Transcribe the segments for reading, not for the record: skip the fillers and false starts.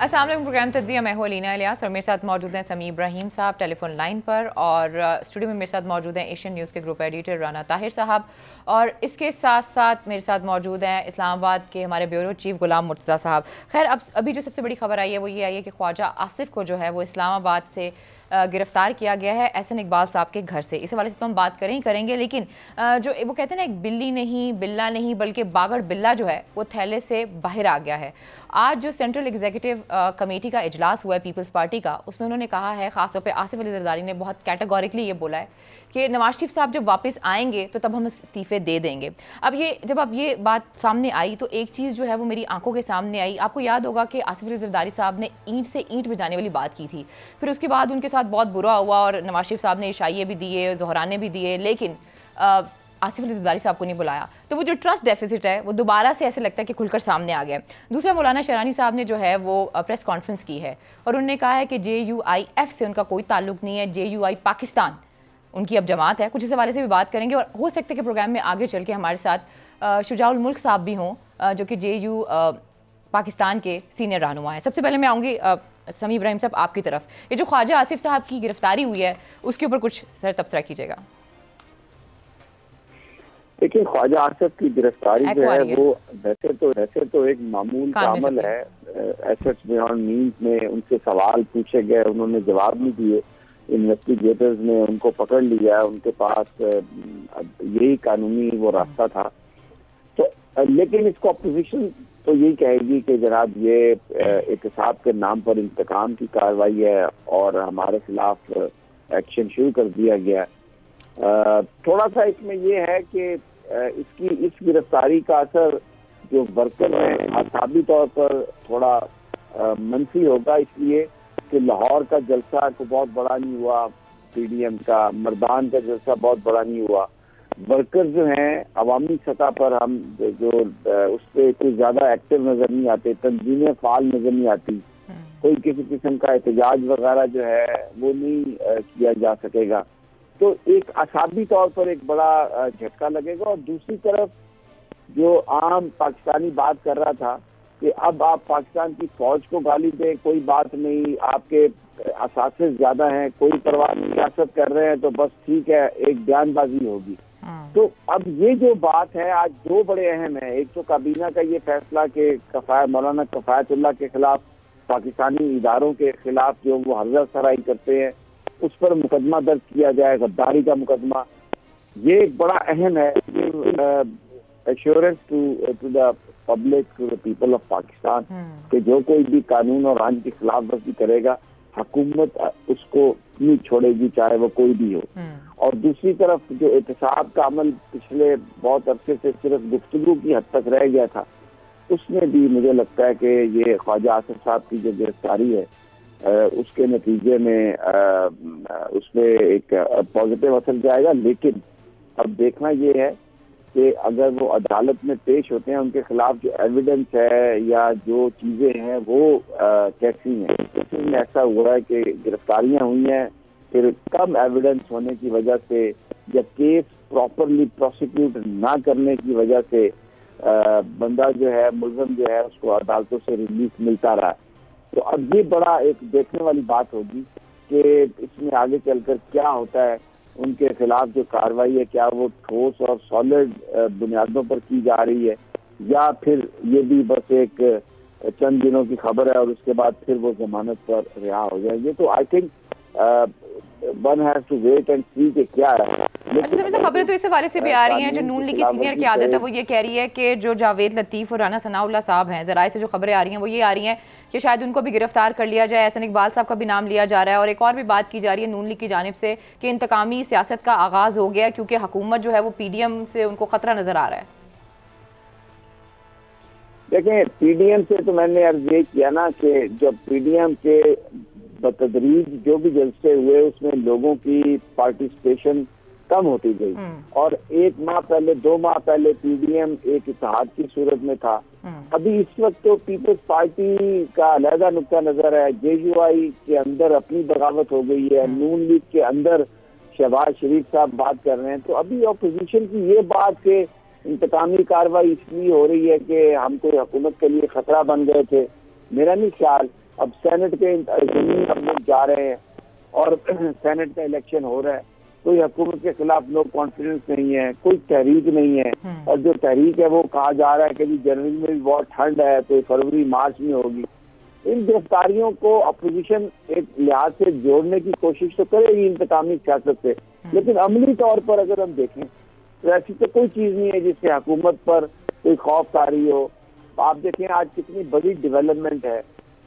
अस्सलाम वालेकुम। प्रोग्राम तज्ज़िया, मैं हूं अलीना इलियास और मेरे साथ मौजूद हैं समी इब्राहिम साहब टेलीफोन लाइन पर, और स्टूडियो में मेरे साथ मौजूद हैं एशियन न्यूज़ के ग्रुप एडिटर राना ताहिर साहब, और इसके साथ साथ मेरे साथ मौजूद हैं इस्लामाबाद के हमारे ब्यूरो चीफ गुलाम मुर्तज़ा साहब। खैर, अब अभी जो सबसे बड़ी खबर आई है वो ये आई है कि ख्वाजा आसिफ को जो है वो इस्लामाबाद से गिरफ्तार किया गया है एहसन इकबाल साहब के घर से। इस हवाले से तो हम बात करें ही करेंगे, लेकिन जो वो कहते हैं ना, एक बिल्ली नहीं बिल्ला नहीं बल्कि बागड़ बिल्ला जो है वो थैले से बाहर आ गया है। आज जो सेंट्रल एग्जीक्यूटिव कमेटी का इजलास हुआ है पीपल्स पार्टी का, उसमें उन्होंने कहा है, खासतौर पे आसिफ अली जरदारी ने बहुत कैटेगोरिकली ये बोला है कि नवाज शरीफ साहब जब वापस आएंगे तो तब हम इस्तीफे दे देंगे। अब ये बात सामने आई तो एक चीज़ जो है वो मेरी आंखों के सामने आई। आपको याद होगा कि आसिफ अली जरदारी साहब ने ईंट से ईंट बजाने वाली बात की थी, फिर उसके बाद उनके साथ बहुत बुरा हुआ और नवाज शरीफ साहब ने इशाइये भी दिए, जोहराने भी दिए, लेकिन आसिफ अली जरदारी साहब को नहीं बुलाया। तो वो जो ट्रस्ट डेफिसिट है वो दोबारा से ऐसे लगता है कि खुलकर सामने आ गया। दूसरा, मौलाना शरानी साहब ने जो है वो प्रेस कॉन्फ्रेंस की है और उन्होंने कहा है कि JUIF से उनका कोई ताल्लुक नहीं है, JUI पाकिस्तान उनकी अब जमात है। कुछ इस हवाले से भी बात करेंगे और हो सकता है कि प्रोग्राम में आगे चल के हमारे साथ शुजाउल मुल्क साहब भी हों, जो कि JU पाकिस्तान के सीनियर रहनुमा हैं। सबसे पहले मैं आऊँगी समी इब्राहिम साहब आपकी तरफ। ये जो ख्वाजा आसिफ साहब की गिरफ्तारी हुई है उसके ऊपर कुछ सर तबसरा कीजिएगा। देखिए, ख्वाजा आसिफ की गिरफ्तारी जो है वो वैसे तो एक मामूल का अमल है। एसेट्स बियॉन्ड मीन्स में उनसे सवाल पूछे गए, उन्होंने जवाब नहीं दिए, इन्वेस्टिगेटर्स ने उनको पकड़ लिया, उनके पास यही कानूनी वो रास्ता था। तो लेकिन इसको अपोजिशन तो यही कहेगी कि जनाब ये एहतसाब के नाम पर इंतकाम की कार्रवाई है और हमारे खिलाफ एक्शन शुरू कर दिया गया। थोड़ा सा इसमें ये है कि इस गिरफ्तारी का असर जो वर्कर हैं आसाबी तौर पर थोड़ा मनफी होगा, इसलिए कि लाहौर का जलसा को बहुत बड़ा नहीं हुआ, PDM का मर्दान का जलसा बहुत बड़ा नहीं हुआ। वर्कर जो हैं अवामी सतह पर हम जो उस पर कोई ज्यादा एक्टिव नजर नहीं आते, तंजीमें फाल नजर नहीं आती, कोई किसी किस्म का एहतजाज वगैरह जो है वो नहीं किया जा सकेगा। तो एक असाबी तौर पर एक बड़ा झटका लगेगा। और दूसरी तरफ जो आम पाकिस्तानी बात कर रहा था कि अब आप पाकिस्तान की फौज को गाली दें, कोई बात नहीं, आपके असासे ज्यादा हैं, कोई परवाह नहीं, सियासत कर रहे हैं तो बस ठीक है, एक बयानबाजी होगी। तो अब ये जो बात है आज दो बड़े अहम है। एक तो काबीना का ये फैसला कि मौलाना कफायतुल्लाह के खिलाफ, पाकिस्तानी इदारों के खिलाफ जो वो हर्जा सराई करते हैं उस पर मुकदमा दर्ज किया जाए, गद्दारी का मुकदमा, ये एक बड़ा अहम है। Assurance to the public, to the people of Pakistan कि जो कोई भी कानून और आइन की खिलाफ वर्जी करेगा हुकूमत उसको नहीं छोड़ेगी, चाहे वो कोई भी हो। और दूसरी तरफ जो एहतसाब का अमल पिछले बहुत अरसे से सिर्फ गुफ्तगू की हद तक रह गया था, उसमें भी मुझे लगता है कि ये ख्वाजा आसिफ साहब की जो गिरफ्तारी है उसके नतीजे में उसमें एक पॉजिटिव असर जाएगा। लेकिन अब देखना ये है कि अगर वो अदालत में पेश होते हैं, उनके खिलाफ जो एविडेंस है या जो चीजें हैं वो कैसी हैं। इसमें ऐसा हुआ है कि गिरफ्तारियां हुई हैं, फिर कम एविडेंस होने की वजह से या केस प्रॉपरली प्रोसिक्यूट ना करने की वजह से बंदा जो है, मुलजम जो है, उसको अदालतों से रिलीफ मिलता रहा। तो अब ये बड़ा एक देखने वाली बात होगी कि इसमें आगे चलकर क्या होता है, उनके खिलाफ जो कार्रवाई है क्या वो ठोस और सॉलिड बुनियादों पर की जा रही है या फिर ये भी बस एक चंद दिनों की खबर है और उसके बाद फिर वो जमानत पर रिहा हो जाएंगे। तो I think one has to wait and see कि क्या है। अच्छा, खबरें तो इस हवाले से भी आ रही हैं, जो नून लीग की सीनियर क़यादत है वो ये कह रही है कि जो जावेद लतीफ़ और राना सनाउल्लाह साहब हैं, ज़राए से जो खबरें आ रही हैं वो ये आ रही हैं कि शायद उनको भी गिरफ्तार कर लिया जाए। एहसन इकबाल साहब का भी नाम लिया जा रहा है और एक और भी बात की जा रही है नून लीग की जानिब से कि इंतकामी सियासत का आगाज़ हो गया क्योंकि हुकूमत जो है वो PDM से उनको खतरा नजर आ रहा है। देखें, PDM से तो मैंने अर्ज ये किया ना कि जब PDM के बतदरीज जो भी जलसे हुए उसमें लोगों की पार्टिसिपेशन कम होती गई और 1 माह पहले 2 माह पहले PDM एक इत्तेहाद की सूरत में था। अभी इस वक्त तो पीपल्स पार्टी का अलहदा नुक्ता नजर है, JUI के अंदर अपनी बगावत हो गई है, नून लीग के अंदर शहबाज शरीफ साहब बात कर रहे हैं। तो अभी अपोजिशन की ये बात कि इंतकामी कार्रवाई इसलिए हो रही है कि हम कोई हुकूमत के लिए खतरा बन गए थे, मेरा नहीं ख्याल। अब सेनेट के जमीन अब लोग जा रहे हैं और सेनेट का इलेक्शन हो रहा है, कोई हुकूमत के खिलाफ नो कॉन्फिडेंस नहीं है, कोई तहरीक नहीं है। और जो तहरीक है वो कहा जा रहा है कि जनवरी में भी बहुत ठंड है तो फरवरी मार्च में होगी। इन गिरफ्तारियों को अपोजिशन एक लिहाज से जोड़ने की कोशिश तो करेगी इंतकामी सियासत से, लेकिन अमली तौर पर अगर हम देखें तो ऐसी तो कोई चीज नहीं है जिससे हुकूमत पर कोई खौफ तारी हो। आप देखें आज कितनी बड़ी डेवलपमेंट है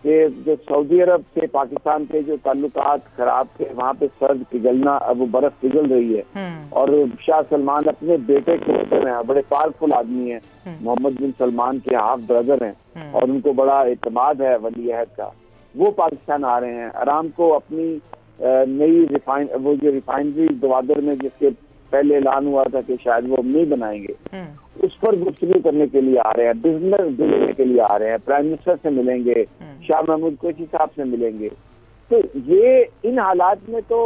कि जो सऊदी अरब से पाकिस्तान के जो ताल्लुकात खराब थे, वहाँ पे सर्द पिघलना, अब वो बर्फ पिघल रही है। और शाह सलमान अपने बेटे के होते हैं, बड़े पावरफुल आदमी हैं, मोहम्मद बिन सलमान के हाफ ब्रदर हैं और उनको बड़ा एतमाद है वली अहद का। वो पाकिस्तान आ रहे हैं। अरामको अपनी नई रिफाइनरी गवादर में जिसके पहले ऐलान हुआ था कि शायद वो नहीं बनाएंगे, उस पर गुफ्तगू करने के लिए आ रहे हैं, बिजनेस देने के लिए आ रहे हैं, प्राइम मिनिस्टर से मिलेंगे, शाह महमूद कुरैशी साहब से मिलेंगे। तो ये इन हालात में तो,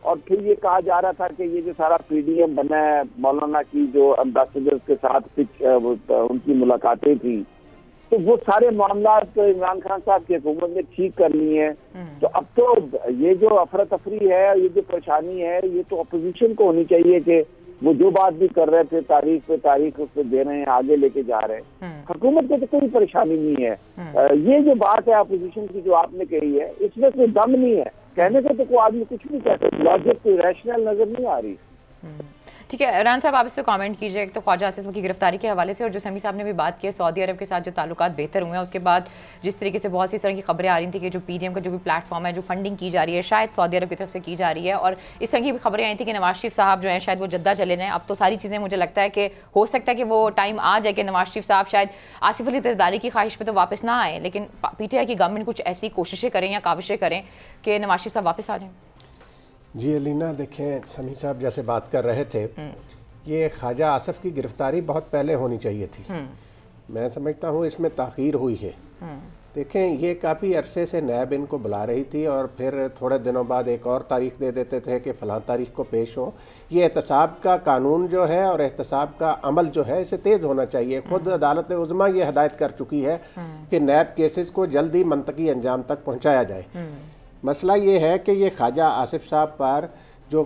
और फिर ये कहा जा रहा था कि ये जो सारा पीडीएम बना है, मौलाना की जो एम्बेसडर के साथ उनकी मुलाकातें थी, तो वो सारे मामला तो इमरान खान साहब की हुकूमत ने ठीक कर लिए हैं। तो अब तो ये जो अफरा तफरी है, ये जो परेशानी है, ये तो अपोजिशन को होनी चाहिए कि वो जो बात भी कर रहे थे तारीख पे तारीख उस पे दे रहे हैं, आगे लेके जा रहे हैं। हुकूमत को तो कोई परेशानी नहीं है। ये जो बात है अपोजिशन की जो आपने कही है, इसमें कोई दम नहीं है, कहने से तो कोई आदमी कुछ नहीं कहते, लॉजिक कोई रैशनल नजर नहीं आ रही। ठीक है राना साहब, आप इस पर कमेंट कीजिए। एक तो ख्वाजा आसिफ की गिरफ्तारी के हवाले से, और जो समी साहब ने भी बात की सऊदी अरब के साथ जो ताल्लुकात बेहतर हुए हैं, उसके बाद जिस तरीके से बहुत सी तरह की खबरें आ रही थी कि जो पीडीएम का जो भी प्लेटफॉर्म है, जो फंडिंग की जा रही है शायद सऊदी अरब की तरफ से की जा रही है, और इस तरह की भी खबरें आई थी कि नवाज शरीफ साहब जो है शायद वो जद्दा चले जाएँ। अब तो सारी चीज़ें मुझे लगता है कि हो सकता है कि वो टाइम आ जाए कि नवाज शरीफ साहब शायद आसिफ अली जरदारी की ख्वाहिश पर तो वापस ना आए, लेकिन पीटीआई की गवर्नमेंट कुछ ऐसी कोशिशें करें या काविशें करें कि नवाज शरीफ साहब वापस आ जाएँ। जी अलीना, देखें समी साहब जैसे बात कर रहे थे, ये ख्वाजा आसिफ की गिरफ्तारी बहुत पहले होनी चाहिए थी। मैं समझता हूँ इसमें ताख़ीर हुई है। देखें, ये काफ़ी अरसे से नैब इनको बुला रही थी और फिर थोड़े दिनों बाद एक और तारीख दे देते थे कि फ़लाँ तारीख को पेश हो। ये एहतसाब का कानून जो है और एहतसाब का अमल जो है, इसे तेज़ होना चाहिए। ख़ुद अदालत उज़्मा ये हदायत कर चुकी है कि नैब केसेस को जल्दी मंतकी अंजाम तक पहुँचाया जाए। मसला ये है कि ये ख्वाजा आसिफ साहब पर जो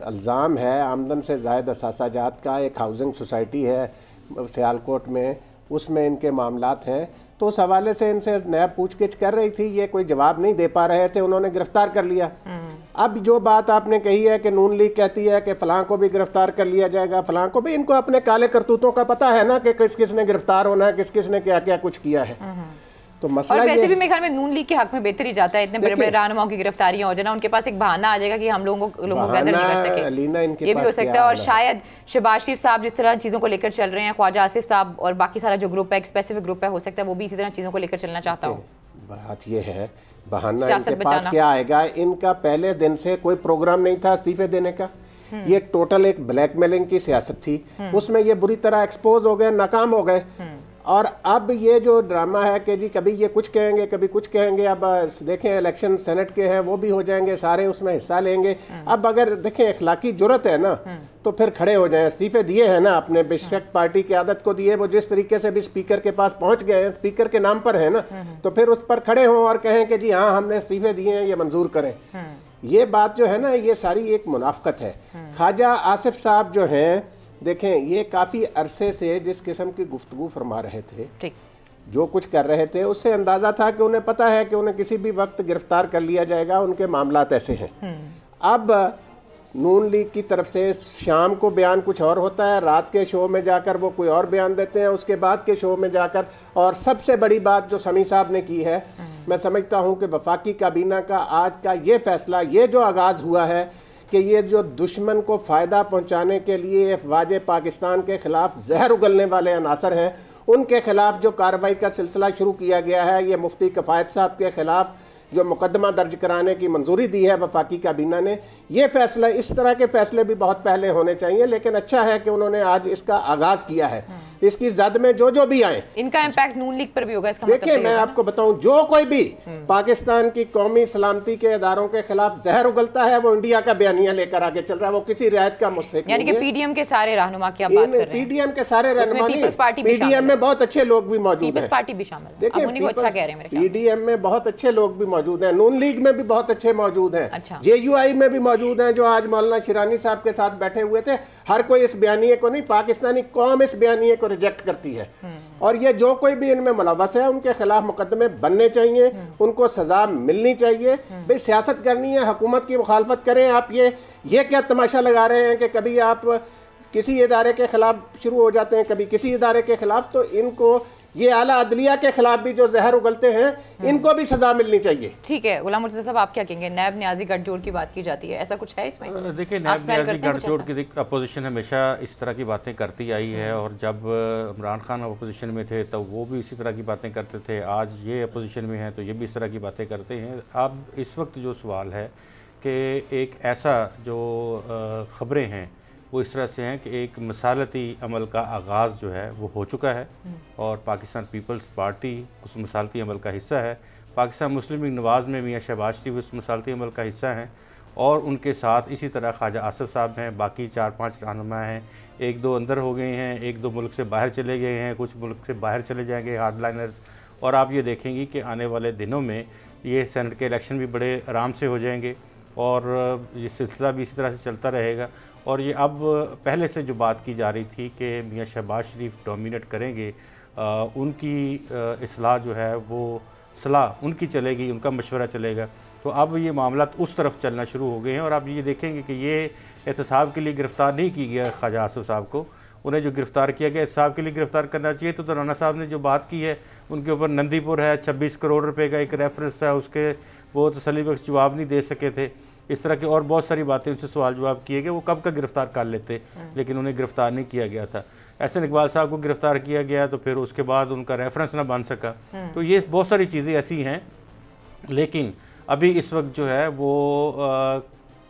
इल्ज़ाम है आमदन से ज़ायद असासाजात का, एक हाउसिंग सोसाइटी है सियालकोट में, उसमें इनके मामलात हैं, तो उस हवाले से इनसे नैब पूछगिछ कर रही थी, ये कोई जवाब नहीं दे पा रहे थे, उन्होंने गिरफ्तार कर लिया। अब जो बात आपने कही है कि नून लीग कहती है कि फ़लाँ को भी गिरफ्तार कर लिया जाएगा, फ़लाँ को भी, इनको अपने काले करतूतों का पता है ना कि किस किस ने गिरफ्तार होना है, किस किस ने क्या क्या कुछ किया है। तो मसला, और वैसे भी मेरे ख्याल में नून लीग के हक में बेहतर ही जाता है, इतने बड़े बड़े रहनुमाओं की गिरफ्तारियां हो जाए ना, उनके पास एक बहाना आ जाएगा कि हम लोगों को गदर नहीं कर सके, ये भी हो सकता है। और शायद शहबाज शरीफ साहब जिस तरह चीज़ों को लेकर चल रहे हैं, ख्वाजा आसिफ साहब और बाकी सारा जो ग्रुप है, एक स्पेसिफिक ग्रुप है, हो सकता है वो भी इसी तरह चीज़ों को लेकर चलना चाहता हूँ। बात ये है, बहाना इनके पास क्या आएगा? इनका पहले दिन से कोई प्रोग्राम नहीं था इस्तीफे देने का। ये टोटल एक ब्लैकमेलिंग की सियासत थी, उसमें ये बुरी तरह एक्सपोज हो गए, नाकाम हो गए। और अब ये जो ड्रामा है कि जी कभी ये कुछ कहेंगे कभी कुछ कहेंगे, अब देखें इलेक्शन सेनेट के हैं, वो भी हो जाएंगे, सारे उसमें हिस्सा लेंगे। अब अगर देखें अखलाकी जुर्रत है ना, तो फिर खड़े हो जाएं। इस्तीफे दिए हैं ना आपने, बेशक पार्टी की आदत को दिए, वो जिस तरीके से भी स्पीकर के पास पहुंच गए हैं, स्पीकर के नाम पर है ना, तो फिर उस पर खड़े हों और कहें कि जी हाँ हमने इस्तीफे दिए हैं, ये मंजूर करें। ये बात जो है ना, ये सारी एक मुनाफकत है। ख्वाजा आसिफ साहब जो हैं, देखें ये काफ़ी अरसे से जिस किस्म की गुफ्तगू फरमा रहे थे, जो कुछ कर रहे थे, उससे अंदाज़ा था कि उन्हें पता है कि उन्हें किसी भी वक्त गिरफ्तार कर लिया जाएगा, उनके मामलात ऐसे हैं। अब नून लीग की तरफ से शाम को बयान कुछ और होता है, रात के शो में जाकर वो कोई और बयान देते हैं, उसके बाद के शो में जाकर, और सबसे बड़ी बात जो समी साहब ने की है, मैं समझता हूँ कि वफाकी काबीना का आज का ये फैसला, ये जो आगाज़ हुआ है कि ये जो दुश्मन को फ़ायदा पहुंचाने के लिए अफवाज पाकिस्तान के ख़िलाफ़ जहर उगलने वाले अनासर हैं, उनके ख़िलाफ़ जो कार्रवाई का सिलसिला शुरू किया गया है, ये मुफ्ती कफ़ायत साहब के ख़िलाफ़ जो मुकदमा दर्ज कराने की मंजूरी दी है वफाकी काबीना ने, ये फ़ैसला, इस तरह के फ़ैसले भी बहुत पहले होने चाहिए, लेकिन अच्छा है कि उन्होंने आज इसका आगाज़ किया है। इसकी जद में जो भी आए, इनका इम्पैक्ट नून लीग पर भी होगा। इसका देखिए मैं आपको बताऊं, जो कोई भी पाकिस्तान की कौमी सलामती के इदारों के खिलाफ जहर उगलता है वो इंडिया का बयानिया लेकर आगे चल रहा है, वो किसी रियायत का मुस्तहिक यानी कि पीडीएम के सारे रहनुमा की आप बात कर रहे हैं। पीडीएम के सारे रहनुमा नहीं, पीडीएम में बहुत अच्छे लोग भी मौजूद हैं, पार्टी भी शामिल है। देखिए अच्छा कह रहे हैं, पीडीएम में बहुत अच्छे लोग भी मौजूद हैं, नून लीग में भी बहुत अच्छे मौजूद हैं, जेयूआई में भी मौजूद हैं, जो आज मौलाना शिरानी साहब के साथ बैठे हुए थे। हर कोई इस बयानिए को नहीं, पाकिस्तानी कौम इस बयानिए को रिजेक्ट करती है, और ये जो कोई भी इनमें मुलव्वस है उनके खिलाफ मुकदमे बनने चाहिए, उनको सजा मिलनी चाहिए। भाई सियासत करनी है, हुकूमत की मुखालफत करें। आप ये क्या तमाशा लगा रहे हैं कि कभी आप किसी इदारे के खिलाफ शुरू हो जाते हैं, कभी किसी इदारे के खिलाफ, तो इनको ये आला अदलिया के खिलाफ भी जो जहर उगलते हैं इनको भी सजा मिलनी चाहिए। ठीक है, गुलाम मुर्तज़ा साहब आप क्या कहेंगे? नैब न्याजी गठजोड़ की बात की जाती है, ऐसा कुछ है इसमें? देखिए, नैब न्याजी गठजोड़ की अपोजिशन हमेशा इस तरह की बातें करती आई है, और जब इमरान खान अपोजिशन में थे तब वो भी इसी तरह की बातें करते थे, आज ये अपोजिशन में हैं तो ये भी इस तरह की बातें करते हैं। अब इस वक्त जो सवाल है कि एक ऐसा जो ख़बरें हैं वो इस तरह से हैं कि एक मिसालती अमल का आगाज़ जो है वो हो चुका है, और पाकिस्तान पीपल्स पार्टी उस मिसालती अमल का हिस्सा है। पाकिस्तान मुस्लिम लीग नवाज़ में मियाँ शहबाज शरीफ उस मिसालती अमल का हिस्सा हैं, और उनके साथ इसी तरह ख्वाजा आसिफ साहब हैं, बाकी 4-5 रहनुमा हैं, 1-2 अंदर हो गए हैं, 1-2 मुल्क से बाहर चले गए हैं, कुछ मुल्क से बाहर चले जाएंगे हार्डलाइनर्स। और आप ये देखेंगे कि आने वाले दिनों में ये सेनेट के इलेक्शन भी बड़े आराम से हो जाएंगे, और ये सिलसिला भी इसी तरह से चलता रहेगा। और ये अब पहले से जो बात की जा रही थी कि मियाँ शहबाज शरीफ डोमिनेट करेंगे, उनकी इस्लाह जो है वो सलाह उनकी चलेगी, उनका मशवरा चलेगा, तो अब ये मामला उस तरफ चलना शुरू हो गए हैं। और आप ये देखेंगे कि ये एहतसाब के लिए गिरफ़्तार नहीं की गया ख्वाजा आसिफ साहब को, उन्हें जो गिरफ़्तार किया गया एहतसाब के लिए गिरफ़्तार करना चाहिए। तो राना साहब ने जो बात की है उनके ऊपर नंदीपुर है, 26 करोड़ रुपए का एक रेफरेंस है, उसके वो तसल्ली बख्श जवाब नहीं दे सके थे। इस तरह के और बहुत सारी बातें उनसे सवाल जवाब किए गए, वो कब का गिरफ़्तार कर लेते, लेकिन उन्हें गिरफ़्तार नहीं किया गया था। एहसन इकबाल साहब को गिरफ़्तार किया गया तो फिर उसके बाद उनका रेफरेंस ना बन सका। तो ये बहुत सारी चीज़ें ऐसी हैं, लेकिन अभी इस वक्त जो है वो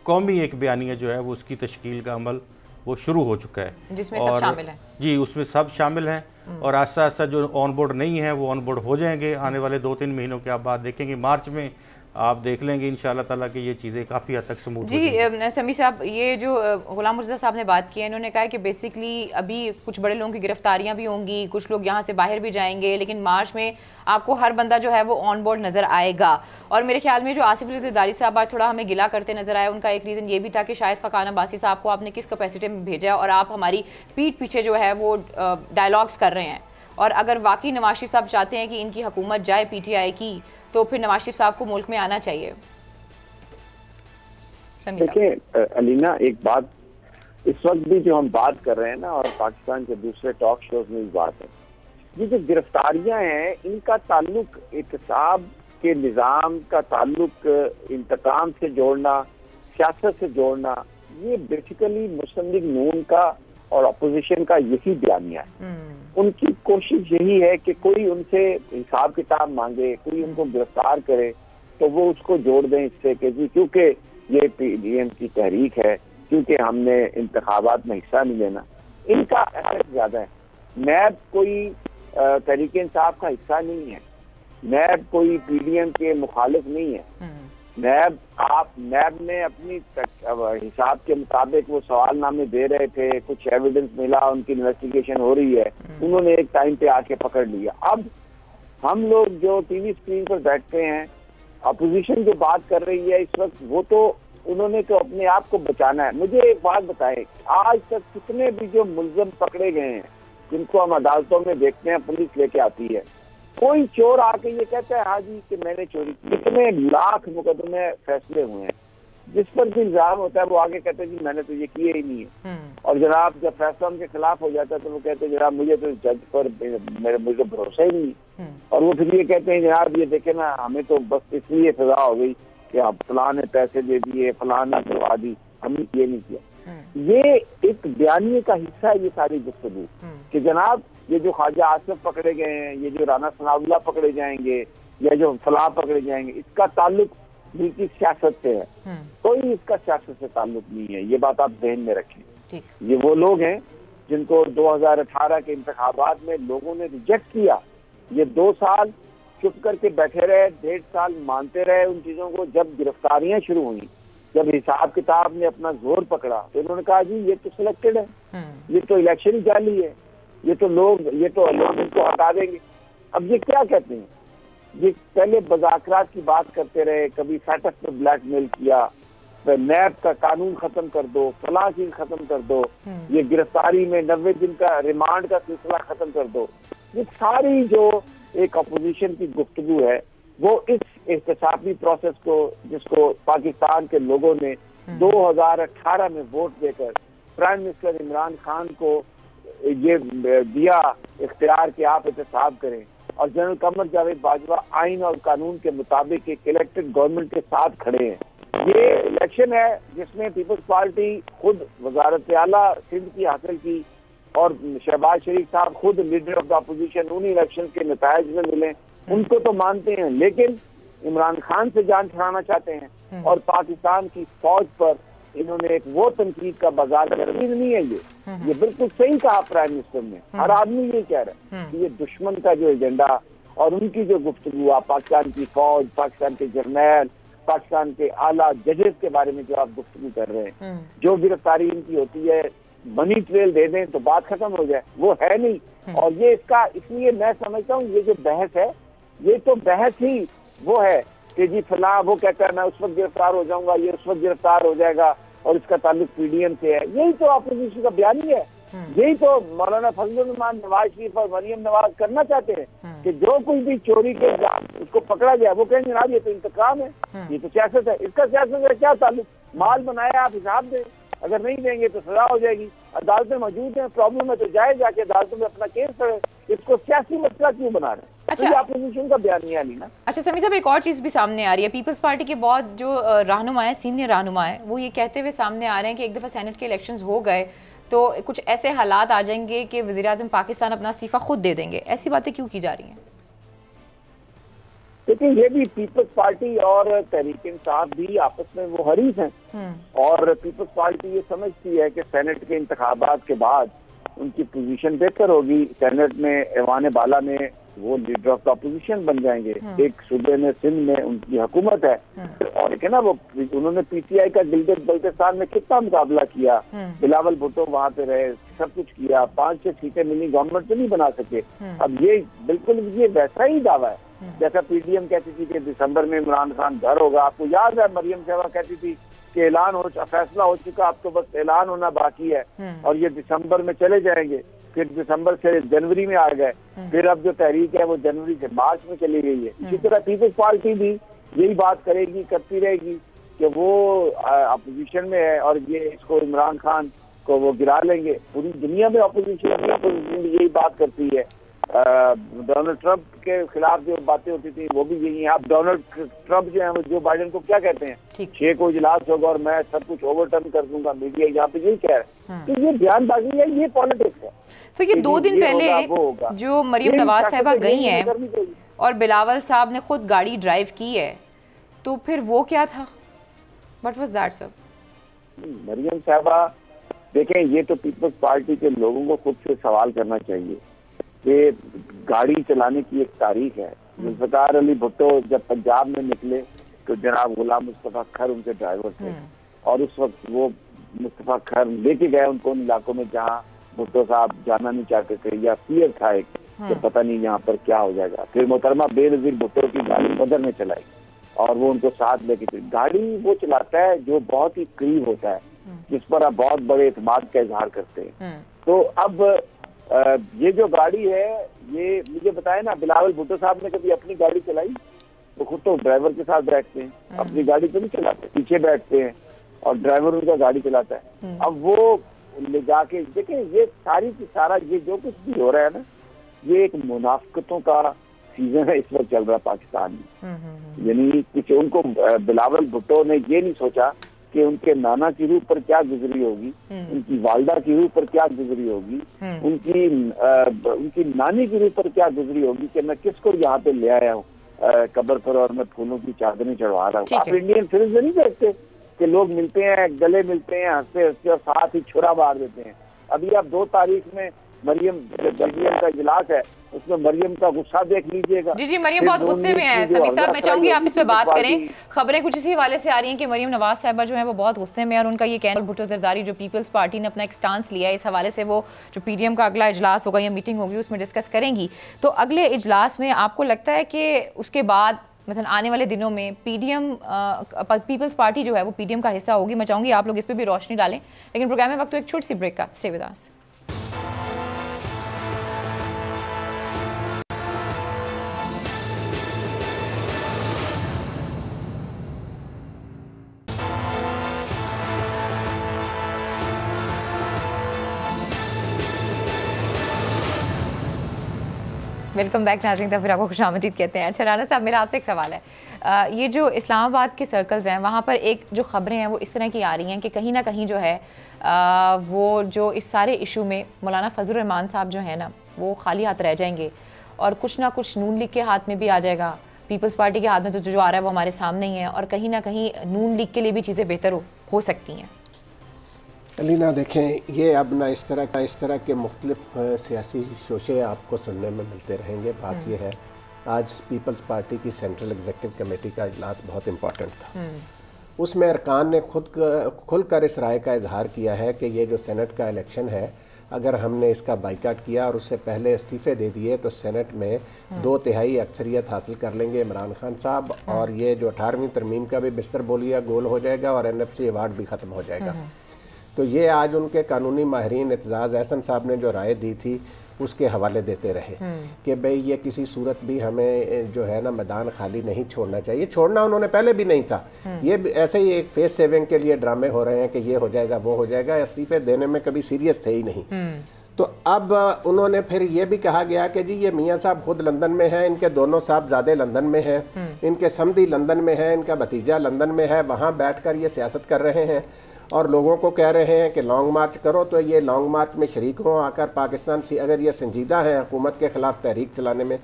कौमी एक बयानिया जो है वो उसकी तश्कील का अमल वो शुरू हो चुका है, जिसमें सब शामिल हैं। जी, उसमें सब शामिल हैं, और आस्ता आस्ता जो ऑन बोर्ड नहीं है वो ऑन बोर्ड हो जाएंगे आने वाले 2-3 महीनों के। आप बात देखेंगे मार्च में आप देख लेंगे इंशाल्लाह ताला कि ये चीज़ें काफ़ी हद तक स्मूथ जी। समी साहब, ये जो गुलाम मुर्तज़ा साहब ने बात की है, इन्होंने कहा कि बेसिकली अभी कुछ बड़े लोगों की गिरफ्तारियां भी होंगी, कुछ लोग यहाँ से बाहर भी जाएंगे, लेकिन मार्च में आपको हर बंदा जो है वो ऑन बोर्ड नज़र आएगा। और मेरे ख्याल में जो आसिफ अली ज़रदारी साहब आज थोड़ा हमें गिला करते नजर आए, उनका एक रीज़न ये भी था कि शायद ख़ाकान अब्बासी साहब को आपने किस कैपेसिटी में भेजा और आप हमारी पीठ पीछे जो है वो डायलॉग्स कर रहे हैं। और अगर वाकई नवाज शरीफ साहब चाहते हैं कि इनकी हुकूमत जाए PTI की, तो फिर नवाज शरीफ साहब को मुल्क में आना चाहिए। देखिए अलीना, एक बात इस वक्त भी जो हम बात कर रहे हैं ना, और पाकिस्तान के दूसरे टॉक शोज में इस बात है, ये जो गिरफ्तारियां हैं इनका ताल्लुक एहतसाब के निज़ाम का ताल्लुक इंतकाम से जोड़ना, सियासत से जोड़ना, ये बेसिकली मुस्लिम लीग नून का और अपोजिशन का यही बयानिया है। उनकी कोशिश यही है कि कोई उनसे हिसाब किताब मांगे, कोई उनको गिरफ्तार करे तो वो उसको जोड़ दें इससे कि जी क्योंकि ये PDM की तहरीक है, क्योंकि हमने इंतखाबात में हिस्सा नहीं लेना। इनका ज्यादा है। नैब कोई तहरीक इंसाफ का हिस्सा नहीं है, नैब कोई PDM के मुखालिफ नहीं है। नैब ने अपनी हिसाब के मुताबिक वो सवालनामे दे रहे थे, कुछ एविडेंस मिला, उनकी इन्वेस्टिगेशन हो रही है, उन्होंने एक टाइम पे आके पकड़ लिया। अब हम लोग जो टीवी स्क्रीन पर बैठते हैं, अपोजिशन जो बात कर रही है इस वक्त, वो तो उन्होंने तो अपने आप को बचाना है। मुझे एक बात बताएं, आज तक कितने भी जो मुलजम पकड़े गए हैं जिनको हम अदालतों में देखते हैं पुलिस लेके आती है, कोई चोर आके ये कहता है हाँ जी कि मैंने चोरी की। कितने लाख मुकदमे फैसले हुए हैं, जिस पर भी इल्जाम होता है वो आगे कहते हैं जी मैंने तो ये किए ही नहीं है। और जनाब जब फैसला उनके खिलाफ हो जाता है तो वो कहते हैं जनाब मुझे तो जज पर मुझे भरोसा ही नहीं है। और वो फिर ये कहते हैं जनाब ये देखे ना, हमें तो बस इसलिए सजा हो गई कि आप फलां ने पैसे दे दिए, फलां ने करवा दी, हमने ये नहीं किया। ये एक बयानिए का हिस्सा है ये सारी गुफ्तगू कि जनाब ये जो ख्वाजा आसिफ पकड़े गए हैं, ये जो राना सनाउल्लाह पकड़े जाएंगे, या जो फलाह पकड़े जाएंगे, इसका ताल्लुक बिल्कुल सियासत से है। कोई इसका सियासत से ताल्लुक नहीं है, ये बात आप ध्यान में रखें। ये वो लोग हैं जिनको 2018 के इंतखाबात में लोगों ने रिजेक्ट किया। ये 2 साल चुप करके बैठे रहे, 1.5 साल मानते रहे उन चीजों को। जब गिरफ्तारियां शुरू हुई, जब हिसाब किताब ने अपना जोर पकड़ा, तो इन्होंने कहा जी ये तो सिलेक्टेड है, ये तो इलेक्शन ही जाली है, ये तो लोग इनको हटा देंगे। अब ये क्या कहते हैं, ये पहले मज़ाकरात की बात करते रहे, कभी फैटक पे ब्लैकमेल किया, नैब का कानून खत्म कर दो, फलां चीज खत्म कर दो, ये गिरफ्तारी में 90 दिन का रिमांड का सिलसिला खत्म कर दो। ये सारी जो एक अपोजिशन की गुफ्तगू है, वो इस एहतसाबी प्रोसेस को, जिसको पाकिस्तान के लोगों ने 2018 में वोट देकर प्राइम मिनिस्टर इमरान खान को ये दिया इख्तियार कि आप एहतसाब करें, और जनरल कमर जावेद बाजवा आइन और कानून के मुताबिक एक इलेक्टेड गवर्नमेंट के साथ खड़े हैं। ये इलेक्शन है जिसमें पीपल्स पार्टी खुद वजारत आला सिंध की हासिल की, और शहबाज शरीफ साहब खुद लीडर ऑफ द अपोजिशन उन्हीं इलेक्शन के नतायज में मिले। उनको तो मानते हैं, लेकिन इमरान खान से जान छुड़ाना चाहते हैं, और पाकिस्तान की फौज पर इन्होंने एक वो तनकीद का बाजार तनकीद नहीं है। ये बिल्कुल सही कहा प्राइम मिनिस्टर ने, हर आदमी ये कह रहा है कि ये दुश्मन का जो एजेंडा और उनकी जो गुफ्तगू, आप पाकिस्तान की फौज, पाकिस्तान के जर्नैल, पाकिस्तान के आला जजेस के बारे में जो आप गुफ्तगू कर रहे हैं, जो गिरफ्तारी इनकी होती है मनी ट्रेल दे दें तो बात खत्म हो जाए, वो है नहीं। और ये इसका, इसलिए मैं समझता हूँ ये जो बहस है, ये तो बहस ही वो है कि जी फला वो कहता है मैं उस वक्त गिरफ्तार हो जाऊंगा, ये उस वक्त गिरफ्तार हो जाएगा, और इसका ताल्लुक पीडीएम से है। यही तो अपोजिशन का बयान ही है, यही तो मौलाना फजलुर रहमान, नवाज शरीफ और मरियम नवाज करना चाहते हैं कि जो कोई भी चोरी के इल्जाम उसको पकड़ा गया, वो कहेंगे जनाब ये तो इंतकाम है, ये तो सियासत है। इसका सियासत है क्या ताल्लुक, माल बनाया आप हिसाब दें, अगर नहीं देंगे तो सजा हो जाएगी। अदालतें मौजूद हैं, प्रॉब्लम है तो जाए जाके अदालतों में अपना केस करे, इसको सियासी मसला क्यों बना रहे हैं? अच्छा, तो अपोजिशन का बयान नहीं आनी ना। अच्छा समीर साहब, एक और चीज़ भी सामने आ रही है, पीपल्स पार्टी के बहुत जो रहनुमा है, सीनियर रहनुमा है, वो ये कहते हुए सामने आ रहे हैं कि एक दफ़ा सेनेट के इलेक्शंस हो गए तो कुछ ऐसे हालात आ जाएंगे कि वज़ीर-ए-आज़म पाकिस्तान अपना इस्तीफ़ा खुद दे देंगे। ऐसी बातें क्यों की जा रही हैं? लेकिन ये भी पीपल्स पार्टी और तहरीक इंसाफ भी आपस में वो हरीफ हैं, और पीपल्स पार्टी ये समझती है कि सेनेट के इंतखाबात के बाद उनकी पोजीशन बेहतर होगी, सेनेट में ऐवान बाला में वो लीडर ऑफ द अपोजिशन बन जाएंगे, एक सूबे में सिंध में उनकी हुकूमत है, और एक है ना वो उन्होंने पीटीआई का गिलगित बल्तिस्तान में कितना मुकाबला किया, बिलावल भुट्टो वहां पे रहे, सब कुछ किया, 5-6 सीटें मिली, गवर्नमेंट तो नहीं बना सके। अब ये बिल्कुल ये वैसा ही दावा है जैसा पीडीएम कहती थी कि दिसंबर में इमरान खान घर होगा। आपको याद है मरियम साहबा कहती थी कि फैसला हो चुका, अब तो बस ऐलान होना बाकी है, और ये दिसंबर में चले जाएंगे, फिर दिसंबर से जनवरी में आ गए, फिर अब जो तहरीक है वो जनवरी से मार्च में चली गई है। इसी तरह पीपल्स पार्टी भी यही बात करेगी, करती रहेगी कि वो अपोजिशन में है और ये इसको इमरान खान को वो गिरा लेंगे। पूरी दुनिया में अपोजिशन यही बात करती है। डोनाल्ड ट्रंप के खिलाफ जो बातें होती थी वो भी यही है। आप डोनाल्ड ट्रंप जो है वो जो बाइडेन को क्या कहते हैं, 6 को इजलास होगा और मैं सब कुछ ओवरटर्न कर दूंगा, मीडिया यहाँ पे यही कह रहा है। तो ये बयानबाजी है, ये पॉलिटिक्स है। तो ये 2 दिन पहले जो मरियम नवाज साहबा गई हैं और बिलावल साहब ने खुद गाड़ी ड्राइव की है, तो फिर वो क्या था? What was that sir? Maryam साहबा देखें, ये तो पीपल्स पार्टी के लोगों को खुद से सवाल करना चाहिए कि गाड़ी चलाने की एक तारीख है। जुल्फ़िकार अली भुट्टो जब पंजाब में निकले तो जनाब गुलाम मुस्तफ़ा खैर उनके ड्राइवर थे, और उस वक्त वो मुस्तफ़ा खैर लेके गए उनको उन इलाकों में जहाँ भुट्टो साहब जाना नहीं चाहते थे, या फियर था एक कि पता नहीं यहाँ पर क्या हो जाएगा। फिर मोहतरमा बेनज़ीर भुट्टो की गाड़ी बदर में चलाई और वो उनको साथ लेके चली। गाड़ी वो चलाता है जो बहुत ही करीब होता है, जिस पर आप बहुत बड़े एतमाद का इजहार करते हैं। तो अब ये जो गाड़ी है, ये मुझे बताए ना, बिलावल भुट्टो साहब ने कभी अपनी गाड़ी चलाई? वो खुद तो ड्राइवर के साथ बैठते हैं, अपनी गाड़ी तो नहीं चलाते, पीछे बैठते हैं और ड्राइवर उनका गाड़ी चलाता है। अब वो ले जाके देखें, ये सारी की सारा ये जो कुछ भी हो रहा है ना, ये एक मुनाफिकतों का सीजन है इस वक्त चल रहा है पाकिस्तान में। यानी कुछ उनको बिलावल भुट्टो ने ये नहीं सोचा कि उनके नाना की रूह पर क्या गुजरी होगी, उनकी वालदा की रूह पर क्या गुजरी होगी, उनकी नानी की रूह पर क्या गुजरी होगी कि मैं किसको यहाँ पे ले आया हूँ कब्र पर और मैं फूलों की चादरें चढ़वा रहा हूँ। आप इंडियन फिल्म में नहीं देखते कि लोग मिलते हैं, गले मिलते हैं, हंसते हंसते और साथ ही छुरा मार देते हैं, अभी आप 2 तारीख में मरियम बेल्जियम का इजलास है, उसमें मरियम का गुस्सा देख लीजिएगा। जी मरियम बहुत गुस्से में है। समीर साहब, मैं चाहूंगी आप इस पे बात करें। खबरें कुछ इसी हवाले से आ रही हैं कि मरियम नवाज साहिबा जो है वो बहुत गुस्से में है और उनका ये कहना, भुट्टो जरदारी जो पीपल्स पार्टी ने अपना एक स्टांस लिया है, इस हवाले से वो जो पीडीएम का अगला इजलास होगा या मीटिंग होगी उसमें डिस्कस करेंगी। तो अगले इजलास में आपको लगता है कि उसके बाद मतलब आने वाले दिनों में पीडीएम पीपल्स पार्टी जो है वो पीडीएम का हिस्सा होगी? मैं चाहूंगी आप लोग इस पर भी रोशनी डालें, लेकिन प्रोग्राम में वक्त तो एक छोटी सी ब्रेक का। Stay with us. Welcome back नाज़रीन, तो फिर आपको खुशामदीद कहते हैं। अच्छा राना साहब, मेरा आपसे एक सवाल है। ये जो इस्लामाबाद के सर्कल्स हैं वहाँ पर एक जो ख़बरें हैं वो इस तरह की आ रही हैं कि कहीं ना कहीं जो है वो जो इस सारे इशू में मौलाना फजल रहमान साहब जो है ना वो खाली हाथ रह जाएंगे और कुछ ना कुछ नून लीग के हाथ में भी आ जाएगा, पीपल्स पार्टी के हाथ में तो जो आ रहा है वो हमारे सामने ही है, और कहीं ना कहीं नून लीग के लिए भी चीज़ें बेहतर हो सकती हैं। अलीना देखें, ये अब ना इस तरह के मुख्तलिफ सियासी शोशे आपको सुनने में मिलते रहेंगे। बात ये है, आज पीपल्स पार्टी की सेंट्रल एग्जीक्यूटिव कमेटी का इजलास बहुत इम्पॉर्टेंट था। उसमें अरकान ने खुलकर इस राय का इजहार किया है कि ये जो सेनेट का इलेक्शन है, अगर हमने इसका बाइकाट किया और उससे पहले इस्तीफ़े दे दिए तो सेनेट में 2/3 अक्सरियत हासिल कर लेंगे इमरान खान साहब, और ये जो 18वीं तरमीम का भी बिस्तर बोलिया गोल हो जाएगा और NFC अवार्ड भी ख़त्म हो जाएगा। तो ये आज उनके कानूनी माहिरीन एतजाज़ एहसन साहब ने जो राय दी थी उसके हवाले देते रहे कि भाई ये किसी सूरत भी हमें जो है ना मैदान खाली नहीं छोड़ना चाहिए। छोड़ना उन्होंने पहले भी नहीं था, ये ऐसे ही एक फेस सेविंग के लिए ड्रामे हो रहे हैं कि ये हो जाएगा वो हो जाएगा, इस्तीफे देने में कभी सीरियस थे ही नहीं। तो अब उन्होंने फिर ये भी कहा गया कि जी ये मियाँ साहब खुद लंदन में हैं, इनके दोनों साहबजादे लंदन में हैं, इनके समधी लंदन में है, इनका भतीजा लंदन में है, वहाँ बैठकर ये सियासत कर रहे हैं और लोगों को कह रहे हैं कि लॉन्ग मार्च करो। तो ये लॉन्ग मार्च में शरीक हों आकर पाकिस्तान से, अगर ये संजीदा है हुकूमत के ख़िलाफ़ तहरीक चलाने में।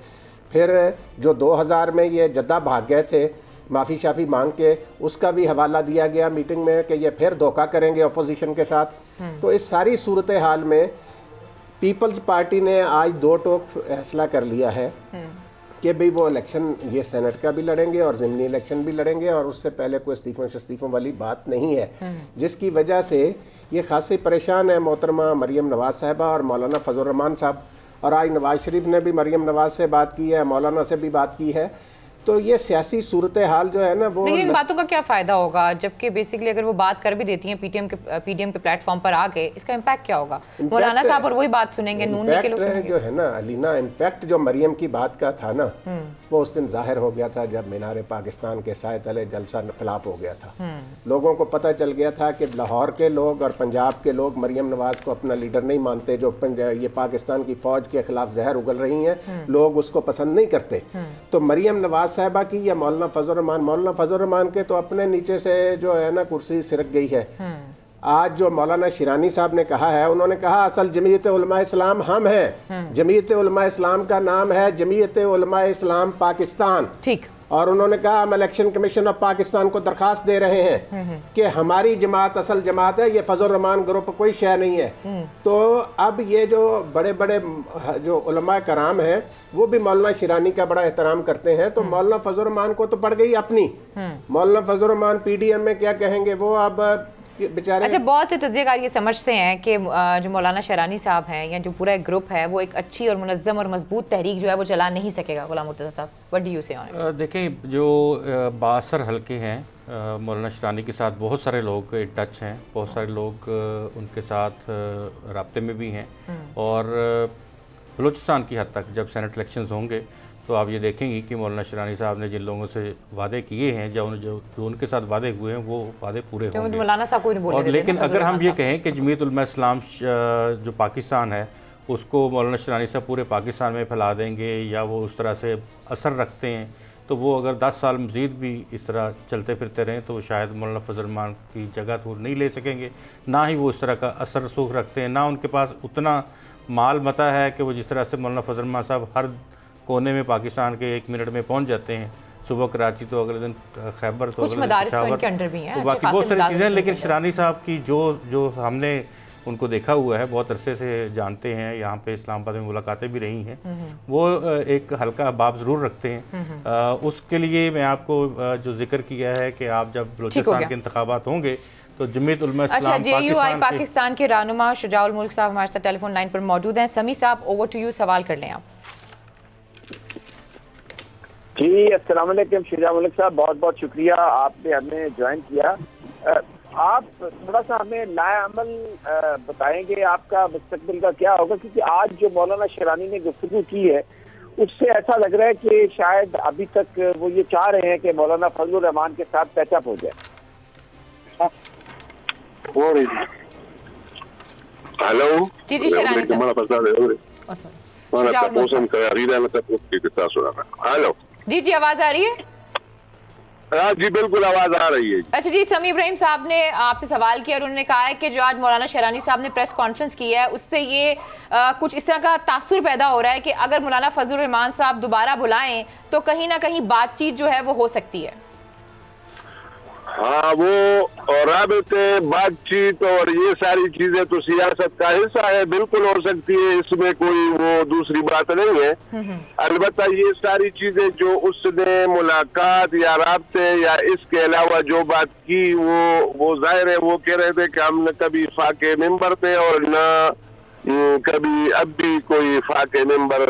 फिर जो 2000 में ये जद्दा भाग गए थे माफ़ी शाफ़ी मांग के, उसका भी हवाला दिया गया मीटिंग में कि ये फिर धोखा करेंगे अपोजिशन के साथ। तो इस सारी सूरत हाल में पीपल्स पार्टी ने आज 2 टोक फैसला कर लिया है कि भाई वो इलेक्शन ये सेनेट का भी लड़ेंगे और ज़िमनी इलेक्शन भी लड़ेंगे, और उससे पहले कोई इस्तीफ़ों वाली बात नहीं है, जिसकी वजह से ये खासी परेशान है मोहतरमा मरियम नवाज़ साहिबा और मौलाना फजल रहमान साहब। और आज नवाज़ शरीफ ने भी मरियम नवाज़ से बात की है, मौलाना से भी बात की है। तो ये सियासी सूरत हाल जो है ना वो, लेकिन इन बातों का क्या फ़ायदा होगा जबकि बेसिकली अगर वो बात कर भी देती हैं पीडीएम के प्लेटफॉर्म पर आके, इसका इम्पैक्ट क्या होगा? मौलाना साहब और वही बात सुनेंगे, नून लीग के लोग सुनेंगे। जो है ना अलीना, इम्पैक्ट जो मरियम की बात का था ना वो उस दिन जाहिर हो गया था जब मीनार पाकिस्तान के साए तले जलसा फ्लॉप हो गया था। लोगों को पता चल गया था कि लाहौर के लोग और पंजाब के लोग मरियम नवाज को अपना लीडर नहीं मानते, जो ये पाकिस्तान की फौज के खिलाफ जहर उगल रही हैं, लोग उसको पसंद नहीं करते। तो मरियम नवाज साहिबा की या मौलाना फजल रहमान के तो अपने नीचे से जो है ना कुर्सी सिरक गई है। आज जो मौलाना शिरानी साहब ने कहा है, उन्होंने कहा असल जमीयत उलमा इस्लाम हम हैं, जमीयत उलमा इस्लाम का नाम है जमीयत उलमा इस्लाम पाकिस्तान। ठीक। और उन्होंने कहा हम इलेक्शन कमीशन ऑफ पाकिस्तान को दरखास्त दे रहे हैं कि हमारी जमात असल जमात है, ये फजल रहमान ग्रुप कोई शय नहीं है। तो अब ये जो बड़े बड़े जो उलमा कराम हैं वो भी मौलाना शिरानी का बड़ा एहतराम करते हैं। तो मौलाना फजल रहमान को तो पड़ गई अपनी, मौलाना फजल रहमान पीडीएम में क्या कहेंगे वो अब बेचारे। अच्छा, बहुत से तज्ज़ियाकार ये समझते हैं कि जो मौलाना शरानी साहब हैं या जो पूरा एक ग्रुप है वो एक अच्छी और मुनज़्ज़म और मजबूत तहरीक जो है वो चला नहीं सकेगा। गुलाम मुर्तज़ा साहब, व्हाट डू यू से ऑन इट? देखें, जो बासर हल्के हैं मौलाना शरानी के साथ बहुत सारे लोग इन टच हैं, बहुत सारे लोग उनके साथ राब्ते में भी हैं, और बलूचिस्तान की हद तक जब सेनेट इलेक्शंस होंगे तो आप ये देखेंगे कि मौलाना शरानी साहब ने जिन लोगों से वादे किए हैं, जो उनके साथ वादे हुए हैं वो वादे पूरे होंगे। मौलाना साहब को नहीं बोल रहे थे। लेकिन अगर हम ये कहें कि जमीयत उलमा इस्लाम जो पाकिस्तान है उसको मौलाना शरानी साहब पूरे पाकिस्तान में फैला देंगे या वो उस तरह से असर रखते हैं, तो वो अगर 10 साल मज़ीद भी इस तरह चलते फिरते रहें तो शायद मौलाना फजल रहमान की जगह तो नहीं ले सकेंगे। ना ही वो इस तरह का असर रसूख रखते हैं, ना उनके पास उतना माल मता है कि वो जिस तरह से मौलाना फजल रहमान साहब हर कोने में पाकिस्तान के 1 मिनट में पहुंच जाते हैं, सुबह कराची तो अगले दिन खैबर, तो कुछ मदारिस तो इनके अंडर भी हैं, तो बाकी बहुत सारी चीज़ें। लेकिन शरानी साहब की जो हमने उनको देखा हुआ है, बहुत अरसे से जानते हैं, यहाँ पे इस्लामाबाद में मुलाकातें भी रही हैं। वो एक हल्का बाब ज़रूर रखते हैं। उसके लिए मैं आपको जो जिक्र किया है कि आप जब बलूचिस्तान के इंतखाबात होंगे तो जमीयत उलमा इस्लाम पाकिस्तान के रहनुमा शुजाउल मुल्क साहब हमारे साथ टेलीफोन लाइन पर मौजूद हैं। समी साहब, ओवर टू यू, सवाल कर लें आप। जी अस्सलाम वालेकुम शुजाउल मुल्क साहब, बहुत बहुत शुक्रिया आपने हमें ज्वाइन किया। आप थोड़ा सा हमें नया अमल बताएंगे, आपका मुस्तकबिल का क्या होगा, क्योंकि आज जो मौलाना शेरानी ने गुफ्तगू की है उससे ऐसा लग रहा है कि शायद अभी तक वो ये चाह रहे हैं कि मौलाना फजलुर रहमान के साथ पैचअप हो जाए। हेलो जी जी शेरानी साहब, हेलो जी जी आवाज आ रही है? हाँ जी बिल्कुल आवाज आ रही है। अच्छा जी, समी इब्राहिम साहब ने आपसे सवाल किया और उन्होंने कहा है कि जो आज मौलाना शेरानी साहब ने प्रेस कॉन्फ्रेंस की है उससे ये कुछ इस तरह का तासुर पैदा हो रहा है कि अगर मौलाना फजलुर रहमान साहब दोबारा बुलाएं तो कहीं ना कहीं बातचीत जो है वो हो सकती है। हाँ, वो राबते बातचीत और ये सारी चीजें तो सियासत का हिस्सा है, बिल्कुल हो सकती है, इसमें कोई वो दूसरी बात नहीं है। अलबत्ता ये सारी चीजें जो उसने मुलाकात या राबते या इसके अलावा जो बात की वो जाहिर है वो कह रहे थे कि हम न कभी फाके मेंबर थे और न कभी अब भी कोई फाके मेंबर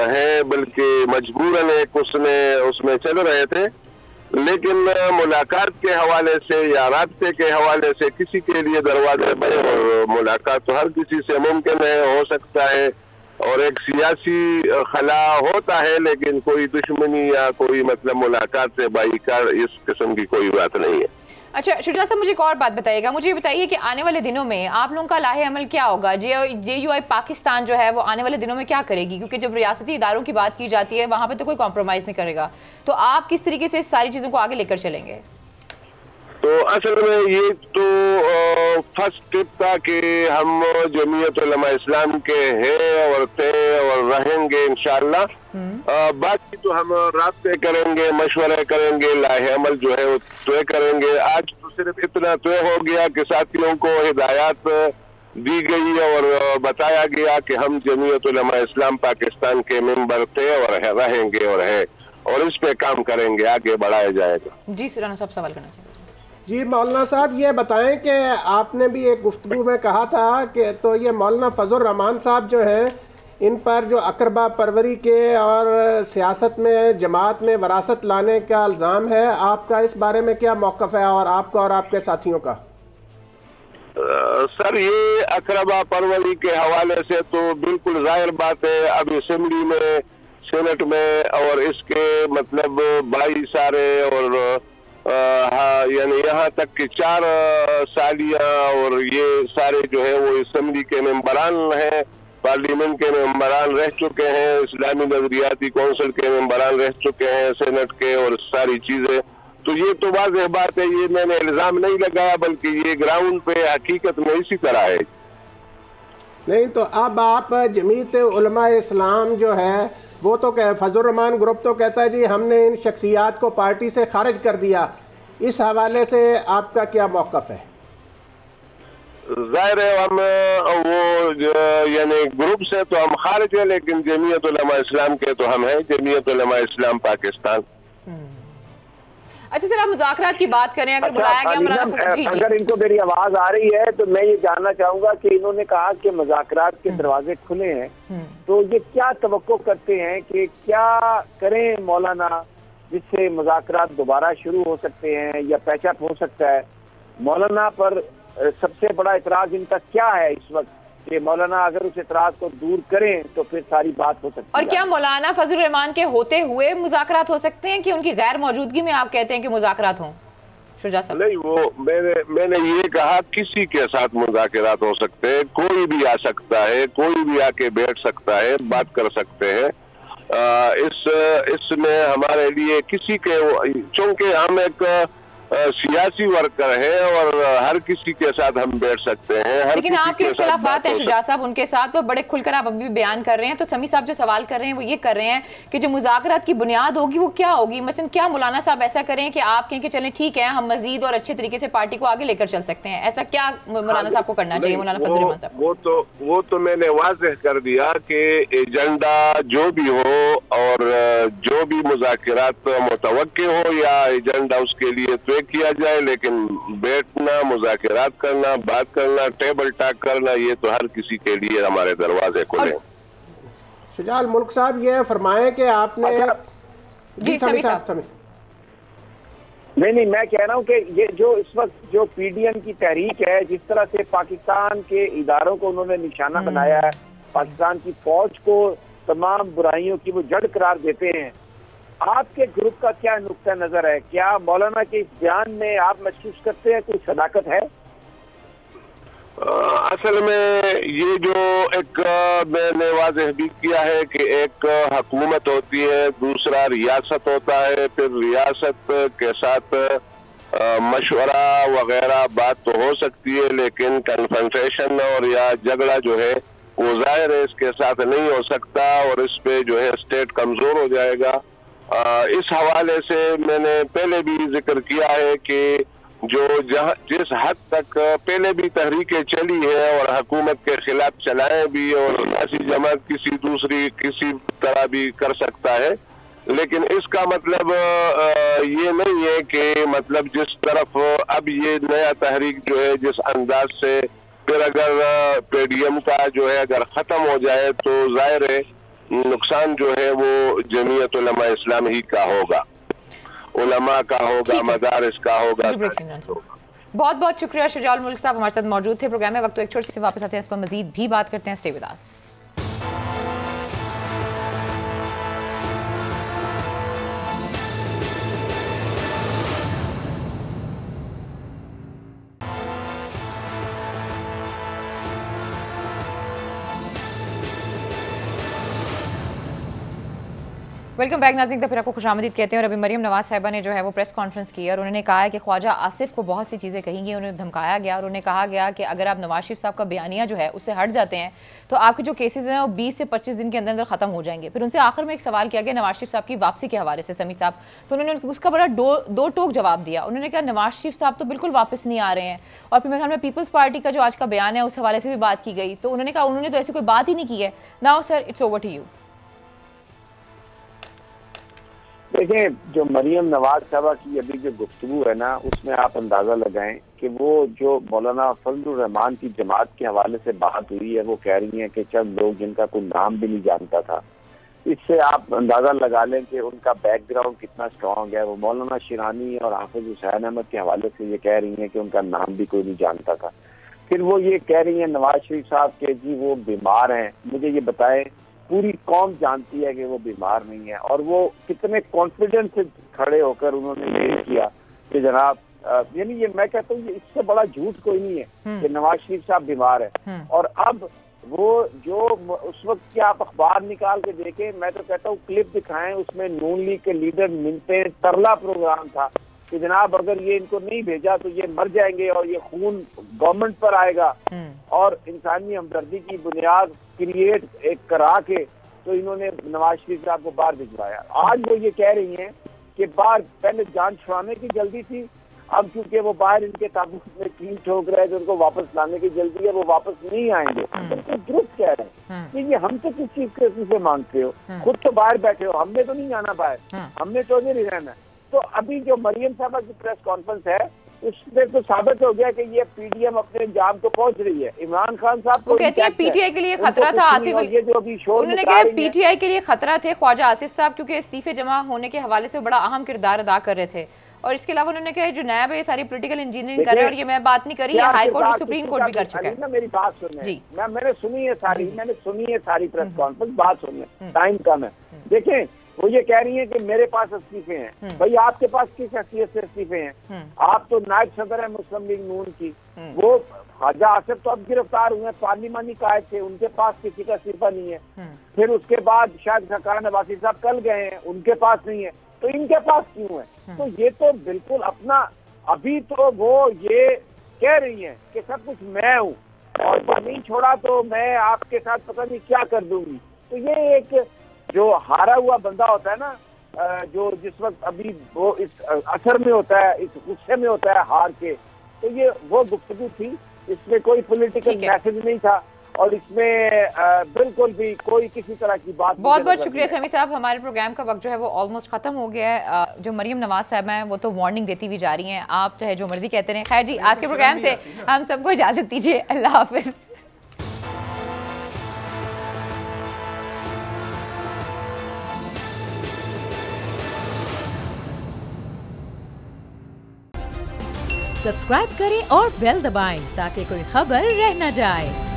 है, बल्कि मजबूरन एक उसमें चल रहे थे। लेकिन मुलाकात के हवाले से या राब्ते के हवाले से किसी के लिए दरवाजे बंद, और मुलाकात तो हर किसी से मुमकिन है, हो सकता है, और एक सियासी खला होता है, लेकिन कोई दुश्मनी या कोई मतलब मुलाकात से बाईकार इस किस्म की कोई बात नहीं है। अच्छा शुजा साहब, मुझे एक और बात बताइएगा, मुझे बताइए कि आने वाले दिनों में आप लोगों का लाहे अमल क्या होगा? JUI पाकिस्तान जो है वो आने वाले दिनों में क्या करेगी? क्योंकि जब रियासती इदारों की बात की जाती है वहाँ पे तो कोई कॉम्प्रोमाइज़ नहीं करेगा, तो आप किस तरीके से सारी चीज़ों को आगे लेकर चलेंगे? तो असल में ये तो फर्स्ट स्टेप था कि हम जमीयत उलमा इस्लाम के हैं और थे और रहेंगे इंशाअल्लाह। बाकी तो हम राब्ते करेंगे, मशवरे करेंगे, लाहे अमल जो है वो तय करेंगे। आज तो सिर्फ इतना तय हो गया कि साथियों को हिदायत दी गई और बताया गया कि हम जमीयत उलमा इस्लाम पाकिस्तान के मेंबर थे और रहेंगे और है, और इस पे काम करेंगे, आगे बढ़ाया जाएगा। जी राना साहब सवाल करना चाहिए। जी मौलाना साहब, ये बताएं कि आपने भी एक गुफ्तगू में कहा था कि तो ये मौलाना फजलुर रहमान साहब जो हैं इन पर जो अकरबा परवरी के और सियासत में जमात में वरासत लाने का इल्ज़ाम है, आपका इस बारे में क्या मौक़िफ़ है और आपका और आपके साथियों का? सर, ये अकरबा परवरी के हवाले से तो बिल्कुल जाहिर बात है, अब असेंबली में, सेनेट में और इसके मतलब 22 सारे और हाँ यानी यहाँ तक कि 4 सालियाँ और ये सारे जो है वो असेंबली के मेंबरान हैं, पार्लियामेंट के मेंबरान रह चुके हैं, इस्लामी नजरियाती कौंसिल के मेंबरान रह चुके हैं, सेनेट के, और सारी चीजें। तो ये तो वाज़ेह बात है, ये मैंने इल्जाम नहीं लगाया, बल्कि ये ग्राउंड पे हकीकत में इसी तरह है। नहीं तो अब आप जमीयत उलमा इस्लाम जो है वो तो फजलुर रहमान ग्रुप तो कहता है जी हमने इन शख्सियात को पार्टी से खारिज कर दिया, इस हवाले से आपका क्या मौक़िफ़ है? जाहिर है हम वो यानी ग्रुप से तो हम खारिज है, लेकिन जमीयत उलमा इस्लाम के तो हम हैं, जमीयत उलमा इस्लाम पाकिस्तान। अच्छा सर, आप मुज़ाकरात की बात करें, अगर बुलाया गया, अगर इनको मेरी आवाज आ रही है तो मैं ये जानना चाहूंगा कि इन्होंने कहा कि मुज़ाकरात के दरवाजे खुले हैं, तो ये क्या तवक्को करते हैं कि क्या करें मौलाना जिससे मुज़ाकरात दोबारा शुरू हो सकते हैं या पैचअप हो सकता है? मौलाना पर सबसे बड़ा इतराज इनका क्या है इस वक्त कि मौलाना अगर उस इतराज को दूर करें तो फिर सारी बात हो सकती है? और क्या मौलाना फजलुर रहमान के होते हुए मुज़ाकरात हो सकते हैं कि उनकी गैर मौजूदगी में आप कहते हैं कि मुज़ाकरात हों? शुजा साहब नहीं, वो मैंने ये कहा किसी के साथ मुज़ाकरात हो सकते हैं, कोई भी आ सकता है, कोई भी आके बैठ सकता है, बात कर सकते हैं। इसमें हमारे लिए किसी के, चूंकि हम एक सियासी वर्कर है और हर किसी के साथ हम बैठ सकते हैं। लेकिन आपके इख्तिलाफात हैं शुजा साहब उनके साथ, तो बड़े खुलकर आप अभी भी बयान कर रहे हैं। तो समी साहब जो सवाल कर रहे हैं वो ये कर रहे हैं कि जो मुज़ाकरात की बुनियाद होगी वो क्या होगी? मसलन क्या मौलाना साहब ऐसा करें कि आप कहें कि चलें ठीक है हम मजीद और अच्छे तरीके से पार्टी को आगे लेकर चल सकते हैं, ऐसा क्या मौलाना साहब को करना चाहिए? मौलाना फजल रहमान साहब वो तो मैंने वाज़ेह कर दिया कि एजेंडा जो भी हो और जो भी मुज़ाकरात मुतवक्के हो या एजेंडा उसके लिए तय किया जाए, लेकिन बैठना, मुज़ाकरात करना, बात करना, टेबल टॉक करना, ये तो हर किसी के लिए हमारे दरवाजे खुले। शुजाल मुल्क साहब ये फरमाएं कि आपने जी समी साहब नहीं, मैं कह रहा हूँ कि ये जो इस वक्त जो पीडीएम की तहरीक है, जिस तरह से पाकिस्तान के इदारों को उन्होंने निशाना बनाया है, पाकिस्तान की फौज को तमाम बुराइयों की वो जड़ करार देते हैं, आपके ग्रुप का क्या नुक्ता नजर है? क्या मौलाना के इस बयान में आप महसूस करते हैं कोई सदाकत है? असल में ये जो एक मैंने वाज़ेह भी किया है कि एक हुकूमत होती है, दूसरा रियासत होता है, फिर रियासत के साथ मशवरा वगैरह बात तो हो सकती है, लेकिन कन्फ्रंटेशन और या झगड़ा जो है वो जाहिर है इसके साथ नहीं हो सकता और इस पे जो है स्टेट कमजोर हो जाएगा। इस हवाले से मैंने पहले भी जिक्र किया है कि जो जिस हद तक पहले भी तहरीकें चली है और हुकूमत के खिलाफ चलाए भी और ऐसी जमात किसी तरह भी कर सकता है, लेकिन इसका मतलब ये नहीं है कि मतलब जिस तरफ अब ये नया तहरीक जो है जिस अंदाज से फिर अगर पीडीएम का जो है अगर खत्म हो जाए तो जाहिर है नुकसान जो है वो जमीयत उलमा इस्लाम ही का होगा, उलमा का होगा, मदारिस का होगा। बहुत बहुत शुक्रिया शुजाउल मुल्क साहब हमारे साथ मौजूद थे प्रोग्राम में। वक्त तो एक छोटी सी वापस आते हैं, इस पर मजीद भी बात करते हैं। Stay with us. Welcome back नाज़रीन, फिर आपको खुशामदीद कहते हैं। और अभी मरीम नवाज साहिबा ने जो है वो प्रेस कॉन्फ्रेंस की और उन्होंने कहा है कि ख्वाजा आसिफ को बहुत सी चीज़ें कही गई, उन्हें धमकाया गया और उन्हें कहा गया कि अगर आप नवाज शरीफ साहब का बयानिया जो है उससे हट जाते हैं तो आपके जो केसेस हैं वो 20 से 25 दिन के अंदर अंदर ख़त्म हो जाएंगे। फिर उनसे आखिर में एक सवाल किया गया नवाज शरीफ साहब की वापसी के हवाले से समी साहब, तो उन्होंने उसका बड़ा दो टोक जवाब दिया। उन्होंने कहा नवाज शरीफ साहब तो बिल्कुल वापस नहीं आ रहे हैं। और फिर मेरे ख्याल में पीपल्स पार्टी का जो आज का बयान है उस हवाले से भी बात की गई, तो उन्होंने कहा उन्होंने तो ऐसी कोई बात ही नहीं की है। Now sir it's over to you. देखिए, जो मरियम नवाज साहबा की अभी जो गुफ्तगू है ना, उसमें आप अंदाजा लगाएं कि वो जो मौलाना फजलुर रहमान की जमात के हवाले से बात हुई है, वो कह रही हैं कि चंद लोग जिनका कोई नाम भी नहीं जानता था। इससे आप अंदाजा लगा लें कि उनका बैकग्राउंड कितना स्ट्रॉन्ग है। वो मौलाना शिरानी और हाफिज हुसैन अहमद के हवाले से ये कह रही हैं कि उनका नाम भी कोई नहीं जानता था। फिर वो ये कह रही हैं नवाज शरीफ साहब के जी वो बीमार हैं। मुझे ये बताएं, पूरी कौम जानती है कि वो बीमार नहीं है और वो कितने कॉन्फिडेंस से खड़े होकर उन्होंने ये किया कि जनाब यानी ये मैं कहता हूँ इससे बड़ा झूठ कोई नहीं है कि नवाज शरीफ साहब बीमार है। और अब वो जो उस वक्त के आप अखबार निकाल के देखें, मैं तो कहता हूँ क्लिप दिखाएं, उसमें नून लीग के लीडर मिलते तरला प्रोग्राम था कि जनाब अगर ये इनको नहीं भेजा तो ये मर जाएंगे और ये खून गवर्नमेंट पर आएगा। और इंसानी हमदर्दी की बुनियाद क्रिएट एक करा के तो इन्होंने नवाज शरीफ साहब को बाहर भिजवाया। आज वो ये कह रही हैं कि बाहर पहले जान छुड़ाने की जल्दी थी, अब क्योंकि वो बाहर इनके ताबूत में कील ठोक रहे हैं तो उनको वापस लाने की जल्दी है, वो वापस नहीं आएंगे। तो दुरुस्त कह रहे हैं कि ये हम तो किस चीज से मांगते हो, खुद तो बाहर बैठे हो, हमने तो नहीं जाना बाहर, हमने तो नहीं रहना। तो अभी जो मरियम साहबा की प्रेस कॉन्फ्रेंस है उससे तो साबित हो गया कि ये पीडीएम अपने अंजाम को पहुंच रही है। इमरान खान साहब को कहती है पीटीआई के लिए खतरा था आसिफ, ये जो अभी शोर उन्होंने कहा पीटीआई के लिए खतरा थे ख्वाजा आसिफ साहब, क्योंकि इस्तीफे जमा होने के हवाले से बड़ा अहम किरदार अदा कर रहे थे। और इसके अलावा उन्होंने कहा जो नैब है ये सारी पॉलिटिकल इंजीनियरिंग कर रहे हैं और ये मैं बात नहीं करी, ये हाई कोर्ट और सुप्रीम कोर्ट भी कर चुका है। मेरी बात सुनिए, मैंने सुनी है सारी प्रेस कॉन्फ्रेंस, बात सुनिए, टाइम कम है। देखें, वो ये कह रही है कि मेरे पास इस्तीफे हैं। भाई आपके पास किस हैसियत से इस्तीफे हैं? आप तो नायब सदर है मुस्लिम लीग नून की। वो ख्वाजा आसिफ तो अब गिरफ्तार हुए, पार्लिमानी कायद थे, उनके पास किसी का इस्तीफा नहीं है। फिर उसके बाद शायद ज़कारिया नवाज़ी साहब कल गए हैं, उनके पास नहीं है, तो इनके पास क्यों है? तो ये तो बिल्कुल अपना अभी तो वो ये कह रही हैं कि सब कुछ मैं हूँ और जमीन छोड़ा तो मैं आपके साथ पता नहीं क्या कर दूंगी। तो ये एक जो हारा हुआ बंदा होता है ना, जो जिस वक्त अभी वो इस असर में होता है, इस गुस्से में होता है हार के, तो ये वो गुफ्तगू थी। इसमें कोई पॉलिटिकल मैसेज नहीं था और इसमें बिल्कुल भी कोई किसी तरह की बात। बहुत बहुत शुक्रिया समी साहब। हमारे प्रोग्राम का वक्त जो है वो ऑलमोस्ट खत्म हो गया है। जो मरियम नवाज साहब हैं वो तो वार्निंग देती हुई जा रही हैं, आप चाहे जो मर्जी कहते रहे। खैर जी, आज के प्रोग्राम से हम सबको इजाजत दीजिए। अल्लाह हाफिज। सब्सक्राइब करें और बेल दबाएं ताकि कोई खबर रह न जाए।